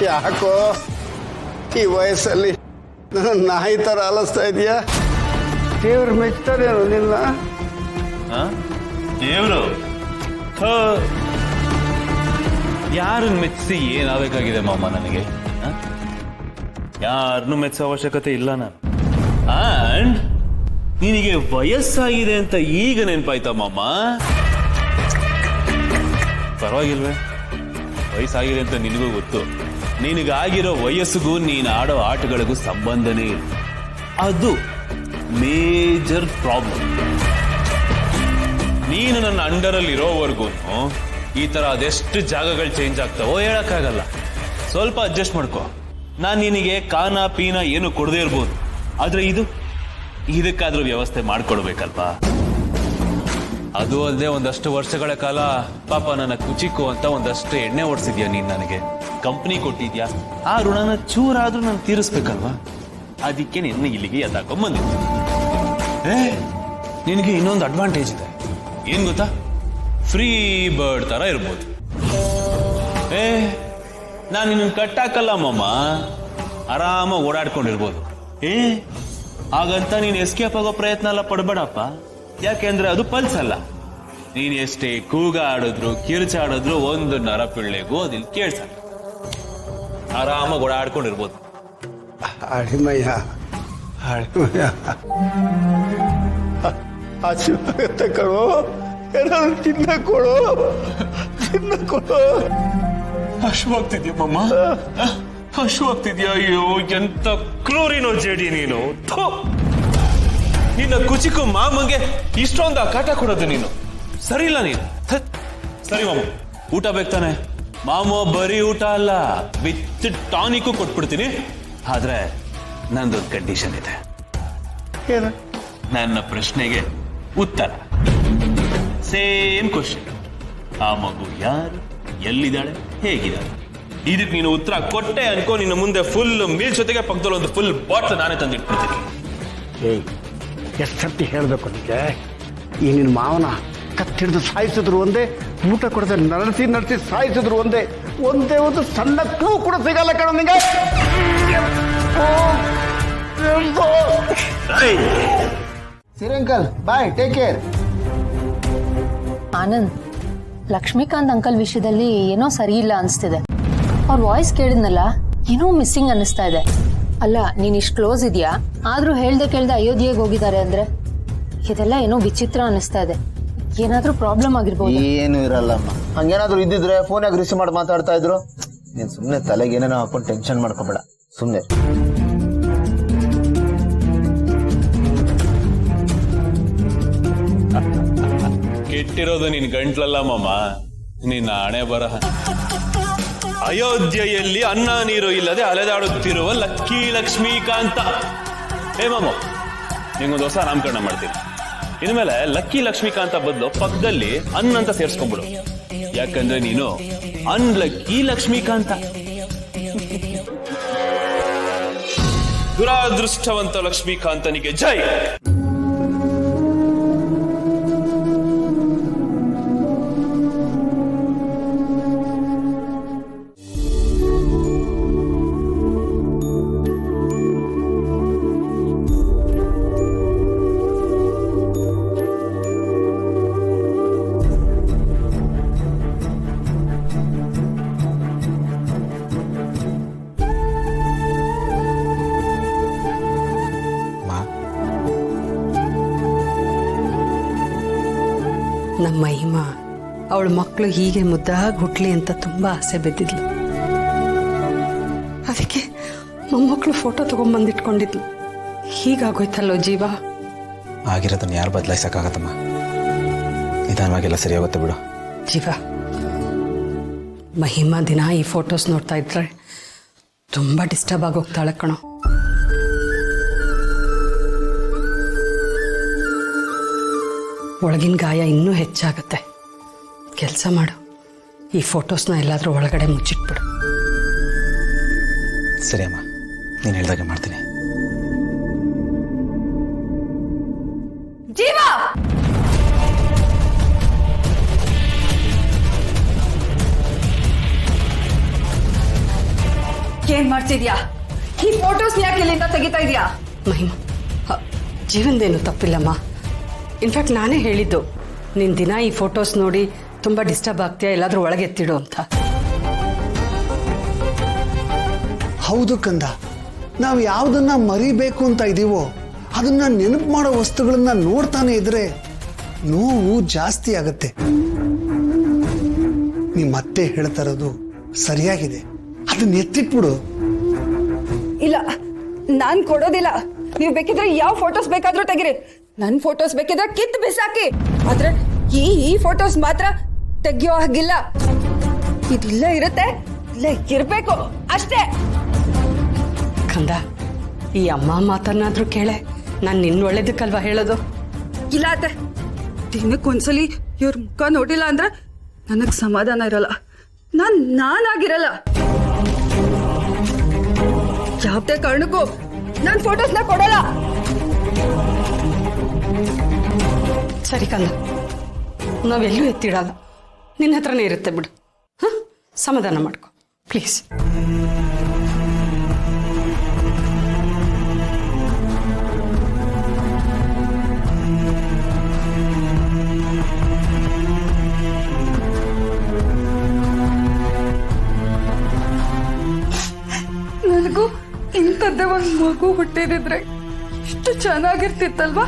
ಯಾಕೋ ಈ ವಯಸ್ಸಲ್ಲಿ ನಾಯಿ ಥರ ಆಲಿಸ್ತಾ ಇದೆಯಾ? ದೇವ್ರು ಮೆಚ್ತಾರೇನು ನಿನ್ನ? ದೇವ್ರು ಯಾರನ್ನು ಮೆಚ್ಚಿಸಿ ಏನಾಗಬೇಕಾಗಿದೆ ಮಾಮ ನನಗೆ? ಯಾರನ್ನು ಮೆಚ್ಚೋ ಅವಶ್ಯಕತೆ ಇಲ್ಲ ನಾನು. ಅಂಡ್ ನಿನಗೆ ವಯಸ್ಸಾಗಿದೆ ಅಂತ ಈಗ ನೆನಪಾಯ್ತಾ ಮಾಮ? ಪರವಾಗಿಲ್ವೇ, ವಯಸ್ಸಾಗಿದೆ ಅಂತ ನಿನಗೂ ಗೊತ್ತು. ನಿನಗಾಗಿರೋ ವಯಸ್ಸಿಗೂ ನೀನು ಆಡೋ ಆಟಗಳಿಗೂ ಸಂಬಂಧನೇ ಇಲ್ಲ. ಅದು ಮೇಜರ್ ಪ್ರಾಬ್ಲಮ್. ನೀನು ನನ್ನ ಅಂಡರಲ್ಲಿ ಇರೋವರೆಗೂ ಈ ತರ ಅದೆಷ್ಟು ಜಾಗಗಳು ಚೇಂಜ್ ಆಗ್ತಾವೋ ಹೇಳಕ್ಕಾಗಲ್ಲ. ಸ್ವಲ್ಪ ಅಡ್ಜಸ್ಟ್ ಮಾಡ್ಕೋ. ನಾನು ನಿನಗೆ ಕಾನ ಪೀನ ಏನು ಕೊಡದೇ ಇರ್ಬೋದು, ಆದ್ರೆ ಇದಕ್ಕಾದ್ರೂ ವ್ಯವಸ್ಥೆ ಮಾಡ್ಕೊಡ್ಬೇಕಲ್ವಾ? ಅದು ಅಲ್ಲದೆ ಒಂದಷ್ಟು ವರ್ಷಗಳ ಕಾಲ ಪಾಪ ನನ್ನ ಕುಚಿಕು ಅಂತ ಒಂದಷ್ಟು ಎಣ್ಣೆ ಓಡಿಸಿದ್ಯಾ ನೀನ್, ನನಗೆ ಕಂಪ್ನಿ ಕೊಟ್ಟಿದ್ಯಾ. ಆ ಋಣನ ಚೂರಾದ್ರೂ ನಾನು ತೀರಿಸ್ಬೇಕಲ್ವಾ? ಅದಕ್ಕೆ ನಿನ್ನ ಇಲ್ಲಿಗೆ ಎತ್ತಾಕೊಂಡ್ಬಂದಿತ್ತು. ನಿನಗೆ ಇನ್ನೊಂದು ಅಡ್ವಾಂಟೇಜ್ ಇದೆ, ಏನ್ ಗೊತ್ತಾ? ಫ್ರೀ ಬರ್ಡ್ ತರ ಇರ್ಬೋದು. ನಾನು ನಿನ್ನ ಕಟ್ಟಾಕಲ್ಲ ಮಾಮ, ಆರಾಮಾಗಿ ಓಡಾಡ್ಕೊಂಡಿರ್ಬೋದು. ಹಾಗಂತ ನೀನು ಎಸ್ಕೇಪ್ ಆಗೋ ಪ್ರಯತ್ನ ಎಲ್ಲ ಪಡ್ಬೇಡಪ್ಪ. ಯಾಕೆಂದ್ರೆ ಅದು ಪಲ್ಸ್ ಅಲ್ಲ. ನೀನ್ ಎಷ್ಟೇ ಕೂಗಾಡಿದ್ರು ಕಿರ್ಚಾಡಿದ್ರು ಒಂದು ನರಪಿಳ್ಳೆಗೂ ಅದಿಲ್ಲಿ ಕೇಳ್ಸಲ್ಲ. ಆರಾಮಾಗಿ ಓಡಾಡ್ಕೊಂಡಿರ್ಬೋದು. ಅಡಿಮಯ್ಯ ಹಸಿವಾಗತ್ತೆ ಕಣೋ, ಏನಾದ್ರು ತಿನ್ನಕೊಡು. ಹಶುವಾಗ್ತಿದ್ಯಾ ಮಮ್ಮ? ಹಶುವಾಗ್ತಿದ್ಯಾ? ಅಯ್ಯೋ ಎಂತ ಕ್ರೂರಿನೋ ಜೇಡಿ ನೀನು. ನಿನ್ನ ಕುಚಿಕು ಮಾಮಗೆ ಇಷ್ಟೊಂದು ಕಾಟ ಕೊಡೋದು ನೀನು ಸರಿ ಇಲ್ಲ. ನೀನು ಸರಿ ಮಾಮ, ಊಟ ಬೇಕಾನೆ ಮಾಮ? ಬರೀ ಊಟ ಅಲ್ಲ, ವಿತ್ ಟಾನಿಕ್ಕು ಕೊಟ್ಬಿಡ್ತೀನಿ. ಆದ್ರೆ ನಂದೊಂದು ಕಂಡೀಷನ್ ಇದೆ. ನನ್ನ ಪ್ರಶ್ನೆಗೆ ಉತ್ತರ, ಸೇಮ್ ಕ್ವಶನ್. ಆ ಮಗು ಯಾರು, ಎಲ್ಲಿದ್ದಾಳೆ, ಹೇಗಿದ್ದಾಳೆ? ಇದಕ್ಕೆ ನೀನು ಉತ್ತರ ಕೊಟ್ಟೆ ಅನ್ಕೋ, ನಿನ್ನ ಮುಂದೆ ಫುಲ್ ಮೀಲ್ ಜೊತೆಗೆ ಪಕ್ಕದಲ್ಲಿ ಒಂದು ಫುಲ್ ಬಾಟ್ಲ್ ನಾನೇ ತಂದಿಟ್ಬಿಡ್ತೀನಿ. ಎಷ್ಟು ಸರ್ತಿ ಹೇಳಬೇಕು ನಿಮಗೆ? ಈ ನಿನ್ನ ಮಾವನ ಕತ್ತಿಡಿದು ಸಾಯಿಸಿದ್ರು ಒಂದೇ, ಊಟ ಕೊಡದೆ ನರಸಿ ಸಾಯಿಸಿದ್ರು ಒಂದೇ ಒಂದು ಸಣ್ಣ ಕ್ಲೂ ಕೂಡ ಸಿಗಲ್ಲ ಕಣ ನಿಂಗೆ. ಸರಿ uncle, bye, take care. Anand, Lakshmikant uncle ವಿಷಯದಲ್ಲಿ ಏನೋ ಸರಿ ಇಲ್ಲ ಅನಿಸ್ತಿದೆ. ಅವ್ರ ವಾಯ್ಸ್ ಕೇಳಿದ್ನಲ್ಲ, ಏನೋ ಮಿಸ್ಸಿಂಗ್ ಅನ್ನಿಸ್ತಾ ಇದೆ. ಅಲ್ಲ, ನೀನ್ ಇಷ್ಟು ಕ್ಲೋಸ್ ಇದೆಯಾ, ಆದ್ರೂ ಹೇಳ್ದೆ ಕೇಳ್ದೆ ಅಯೋಧ್ಯೆಗೆ ಹೋಗಿದ್ದಾರೆ ಅಂದ್ರೆ ಇದೆಲ್ಲ ಏನೋ ವಿಚಿತ್ರ ಅನ್ನಿಸ್ತಾ ಇದೆ. ಏನಾದ್ರೂ ಪ್ರಾಬ್ಲಮ್ ಆಗಿರ್ಬೋದು. ಏನು ಇರಲ್ಲಮ್ಮ, ಹಂಗೇನಾದ್ರೂ ಇದ್ದಿದ್ರೆ ಫೋನ್ ಯಾಕೆ ರಿಸೀವ್ ಮಾಡಿ ಮಾತಾಡ್ತಾ ಇದ್ರು? ನೀನ್ ಸುಮ್ನೆ ತಲೆಗೆ ಏನೇನೋ ಹಾಕೊಂಡು ಟೆನ್ಷನ್ ಮಾಡ್ಕೋಬೇಡ, ಸುಮ್ನೆ. ಕೆಟ್ಟಿರೋದು ನಿನ್ ಗಂಟ್ಲಲ್ಲ ಮಾಮ, ನಿನ್ನ ಹಣೆ ಬರಹ. ಅಯೋಧ್ಯೆಯಲ್ಲಿ ಅನ್ನ ನೀರು ಇಲ್ಲದೆ ಅಲೆದಾಡುತ್ತಿರುವ ಲಕ್ಕಿ ಲಕ್ಷ್ಮೀಕಾಂತ. ಮಾಮ, ನಿಂಗೊಂದು ಹೊಸ ನಾಮಕರಣ ಮಾಡ್ತೀನಿ. ಇನ್ಮೇಲೆ ಲಕ್ಕಿ ಲಕ್ಷ್ಮೀಕಾಂತ ಬದಲು ಪಕ್ಕದಲ್ಲಿ ಅನ್ ಅಂತ ಸೇರ್ಸ್ಕೊಂಡ್ಬಿಡು. ಯಾಕಂದ್ರೆ ನೀನು ಅನ್ಲಕ್ಕಿ ಲಕ್ಷ್ಮೀಕಾಂತ. ದುರಾದೃಷ್ಟವಂತ ಲಕ್ಷ್ಮೀಕಾಂತನಿಗೆ ಜೈ. ನಮ್ಮ ಮಹಿಮಾ ಅವಳ ಮಕ್ಕಳು ಹೀಗೆ ಮುದ್ದಾಗಿ ಹುಟ್ಲಿ ಅಂತ ತುಂಬಾ ಆಸೆ ಬಿದ್ದಿದ್ಲು. ಅದಕ್ಕೆ ಮೊಮ್ಮಕ್ಕಳು ಫೋಟೋ ತಗೊಂಡ್ಬಂದಿಟ್ಕೊಂಡಿದ್ಲು. ಹೀಗಾಗೋಯ್ತಲ್ಲೋ ಜೀವ. ಆಗಿರೋದನ್ನ ಯಾರು ಬದಲಾಯಿಸಕ್ಕಾಗತ್ತಮ್ಮ? ನಿಧಾನವಾಗೆಲ್ಲ ಸರಿ ಹೋಗುತ್ತೆ ಬಿಡು. ಜೀವ, ಮಹಿಮಾ ದಿನ ಈ ಫೋಟೋಸ್ ನೋಡ್ತಾ ಇದ್ರೆ ತುಂಬಾ ಡಿಸ್ಟರ್ಬ್ ಆಗೋಗ್ತಾಳೆ ಕಣೋ. ಒಳಗಿನ ಗಾಯ ಇನ್ನೂ ಹೆಚ್ಚಾಗತ್ತೆ. ಕೆಲಸ ಮಾಡು, ಈ ಫೋಟೋಸ್ನ ಎಲ್ಲಾದ್ರೂ ಒಳಗಡೆ ಮುಚ್ಚಿಟ್ಬಿಡು. ಸರಿ ಅಮ್ಮ, ನೀನು ಹೇಳ್ದಾಗೆ ಮಾಡ್ತೀನಿ. ಜೀವ, ಏನ್ ಮಾಡ್ತಿದ್ಯಾ? ಈ ಫೋಟೋಸ್ ಯಾಕೆ ಇಲ್ಲಿಂದ ತೆಗಿತಾ ಇದೀಯಾ? ಮಹಿಮಾ, ಜೀವನದೇನು ತಪ್ಪಿಲ್ಲಮ್ಮ. ಇನ್ಫ್ಯಾಕ್ಟ್ ನಾನೇ ಹೇಳಿದ್ದು, ನಿನ್ನ ದಿನ ಈ ಫೋಟೋಸ್ ನೋಡಿ ತುಂಬ ಡಿಸ್ಟರ್ಬ್ ಆಗ್ತೀಯಾ, ಎಲ್ಲಾದರೂ ಒಳಗೆ ಎತ್ತಿಡು ಅಂತ. ಹೌದು ಕಂದ, ನಾವು ಯಾವುದನ್ನ ಮರಿಬೇಕು ಅಂತ ಇದೀವೋ ಅದನ್ನ ನೆನಪು ಮಾಡೋ ವಸ್ತುಗಳನ್ನ ನೋಡ್ತಾನೆ ಇದ್ರೆ ನೋವು ಜಾಸ್ತಿ ಆಗತ್ತೆ. ನಿಮ್ಮ ಅತ್ತೆ ಹೇಳ್ತಾ ಇರೋದು ಸರಿಯಾಗಿದೆ, ಅದನ್ನ ಎತ್ತಿಟ್ಬಿಡು. ಇಲ್ಲ, ನಾನ್ ಕೊಡೋದಿಲ್ಲ. ನೀವು ಬೇಕಿದ್ರೆ ಯಾವ ಫೋಟೋಸ್ ಬೇಕಾದ್ರೂ ತೆಗಿರಿ. ನನ್ ಫೋಟೋಸ್ ಬೇಕಿದ್ರೆ ಕಿತ್ತು ಬಿಸಾಕಿ. ಆದ್ರೆ ಈ ಫೋಟೋಸ್ ಮಾತ್ರ ತೆಗಿಯೋ ಹಾಗಿಲ್ಲ. ಇದಿಲ್ಲ ಇರುತ್ತೆ, ಇಲ್ಲ ಇರ್ಬೇಕು ಅಷ್ಟೇ. ಕಂದ, ಈ ಅಮ್ಮ ಮಾತನ್ನಾದ್ರೂ ಕೇಳೆ. ನಾನು ನಿನ್ನ ಒಳ್ಳೇದಕ್ಕಲ್ವಾ ಹೇಳೋದು. ಇಲ್ಲ ಅತ್ತೆ, ದಿನಕ್ಕೊಂದ್ಸಲಿ ಇವ್ರ ಮುಖ ನೋಡಿಲ್ಲ ಅಂದ್ರೆ ನನಗ್ ಸಮಾಧಾನ ಇರಲ್ಲ. ನಾನಾಗಿರಲ್ಲ. ಯಾವುದೇ ಕಾರಣಕ್ಕೂ ನನ್ ಫೋಟೋಸ್ನ ಕೊಡಲ್ಲ. ಸರಿ ಕಂದ, ನಾವೆಲ್ಲೂ ಎತ್ತಿಡಲ್ಲ, ನಿನ್ನ ಹತ್ರನೇ ಇರುತ್ತೆ ಬಿಡು. ಹಾಂ, ಸಮಾಧಾನ ಮಾಡ್ಕೊ ಪ್ಲೀಸ್. ನನಗೂ ಇಂಥದ್ದೇ ಒಂದು ಮಗು ಹುಟ್ಟಿದಿದ್ರೆ ಎಷ್ಟು ಚೆನ್ನಾಗಿರ್ತಿತ್ತಲ್ವಾ?